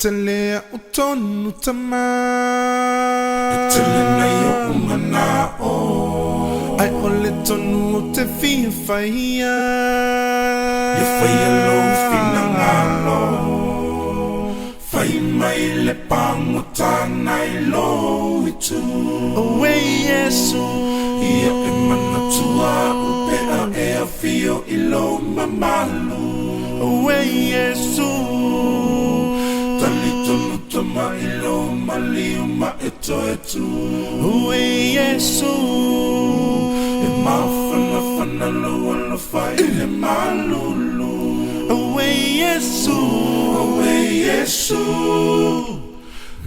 Tolea O Tamatane Telena yo umanao Ai ole tonu te fia faia Ya faia lo finagalo Fai mai le pangotanai lo itu Owe Yesu Ia e manatua upea e a fio ilo mamalu Owe Yesu Talitonu tama ilo maliu ma eto etu Owe Yesu E mafana fana lo ala fai le malulu Owe Yesu Owe Yesu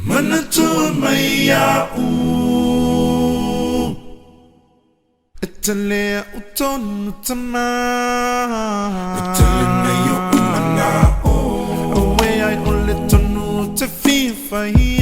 Manatua mai au Tolea O Tamatane Telena yo umanao Owe ai ole tonu te fia faia